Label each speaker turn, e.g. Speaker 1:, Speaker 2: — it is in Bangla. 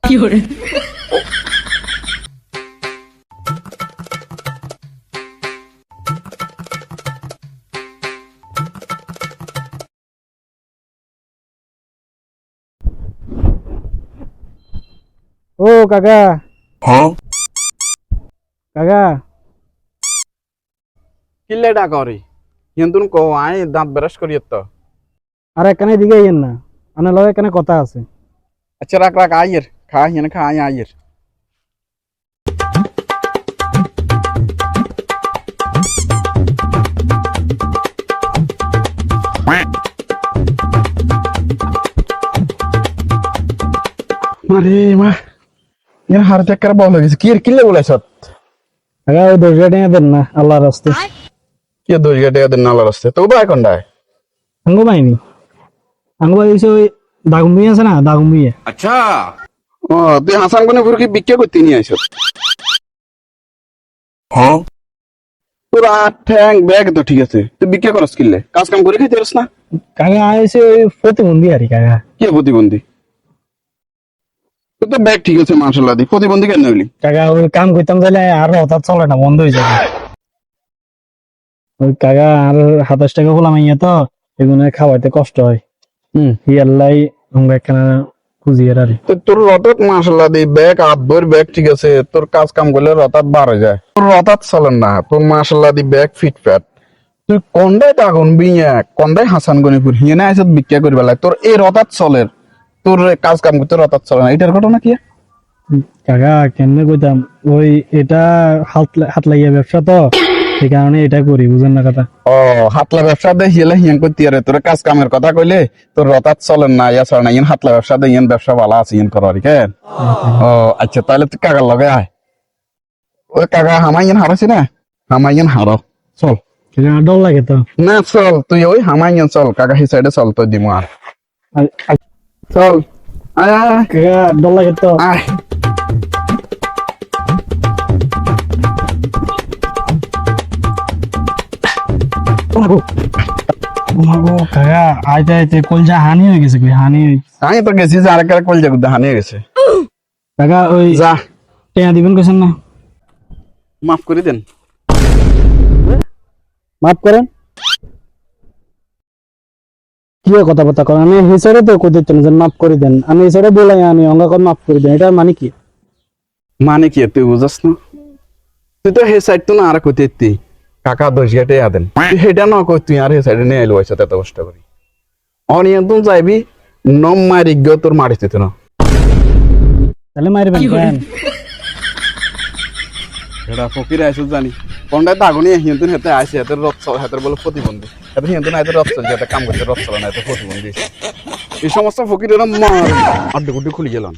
Speaker 1: ও কাকা, কাকা
Speaker 2: কিল্লে ডাকা রে হিন্দুন কো আই দাঁত ব্রাশ করিয়ে তো।
Speaker 1: আরে এখানে দিকে আইয়েন না, আনে লগে এখানে কথা আছে।
Speaker 2: আচ্ছা রাখ রাখ আইয়ের খা হিনে খা আই আইয়ের। মারে মা ইয়ার হারতে করে বল হয়ে গেছে। কি কিল্লে বলেছত?
Speaker 1: কাকা ওই দরজা টেনে দেন না আল্লাহর রাস্তে।
Speaker 2: কি দই গেটে দেন নালা রাস্তে তো ভাই কোনটায়?
Speaker 1: আঙ্গু পাইনি, আঙ্গু পাই দিছে ওই দাগুম্বি আছে না, দাগুম্বি।
Speaker 2: আচ্ছা ও তুই হাসান কোনে ফুরকি বিক্রি করতে নিয়ে আইছ? হ্যাঁ তোর ঠ্যাং ব্যাগ তো ঠিক আছে, তুই বিক্রি করস কিল্লে? কাজ কাম করে খাইতে পারস না?
Speaker 1: কাকা আইছে ওই প্রতিবন্ধী আরি কাকা।
Speaker 2: কি প্রতিবন্ধী? তোর তো ব্যাগ ঠিক আছে মাশাআল্লাহ, দি প্রতিবন্ধী কেন হইলি?
Speaker 1: কাকা ওই কাম করতাম তাহলে আর হঠাৎ চলে না, বন্ধ হয়ে যাবে। ওই কাকা আর 27 টাকা হলাম ইয়ে তো এগুলো খাওয়াইতে কষ্ট হয়। ইয়াল্লাই আমরা একখানা খুঁজিয়ে রাখি।
Speaker 2: তো তোর রথত মাশাআল্লাহ দি ব্যাগ আব্বর ব্যাগ ঠিক আছে, তোর কাজ কাম করলে রথত বাড়ে যায়, তোর রথত চলেন না, তোর মাশাআল্লাহ দি ব্যাগ ফিটফাট। তুই কোনটাই দাগুন বিয়া কোনটাই হাসান গনিপুর হিয়ে না আইছত বিক্রি করিবা লাগে, তোর এই রথত চলে, তোর কাজ কাম করতে রথত চলে না, এটার ঘটনা কি?
Speaker 1: কাকা কেমনে কইতাম, ওই এটা হাত লাগিয়ে ব্যবসা তো, সেই কারণে এটা করি, বুঝেন না কথা।
Speaker 2: ও হাতলা ব্যবসা দে হিয়েলে হিয়ান করতে আরে, তোর কাজ কামের কথা কইলে তোর রথত চলেন না, ইয়া চলে না, ইয়ান হাতলা ব্যবসা দে ইয়ান ব্যবসা ভালো আছে ইয়ান করার কেন? ও আচ্ছা তাহলে তুই কাকার লগে আয়। ওই কাকা হামাইয়ান হারাইছি না, হামাইয়ান হারো চল।
Speaker 1: ডর লাগে তো।
Speaker 2: না চল তুই ওই হামাইয়ান চল, কাকা হি সাইডে চল, তুই দিমু আর চল আয় আয়
Speaker 1: কাকা ডর লাগে তো।
Speaker 2: আয়।
Speaker 1: কাকা আইতে আইতে কলজা হানি হয়ে গেছে, হানি।
Speaker 2: আমি তো গেছি যে আরেক কল যাগুদ হানিয়ে গেছে।
Speaker 1: কাকা ওই
Speaker 2: যা
Speaker 1: টেয়া দিবেন কেছেন না?
Speaker 2: মাফ করে দেন।
Speaker 1: মাফ করেন কি কথাবার্তা করেন? আমি হিসাবে তো কই দিচ্ছেন যে মাফ করে দেন, আমি হিসাবে বলাই আমি অঙ্গ মাফ করে দেন, এটা মানে কি?
Speaker 2: মানে কি তুই বুঝাস না? তুই তো হে সাইড তো না আর কইতে কাকা 10 গেটে আদেন, তুই হেটা না কই তুই আর হে সাইডে নিয়ে আইলো আইছ এত কষ্ট করি অনিয়ন্ত্রণ যাইবি নম মারি গো তোর মারিতে তো না,
Speaker 1: তাহলে মারবেন কেন?
Speaker 2: এটা ফকির আইছ জানি কোনটা দাগুনি হিন্দুন হেতে আইছে, হেতের রথ হেতের বলে প্রতিবন্ধী, হেতে হিন্দুন আইতে রথ চলছে, হেতে কাম করতে রথ চলে না, এত প্রতিবন্ধী। এই সমস্ত ফকিরেরা মার আড্ডি গুড্ডি খুলি গেলাম।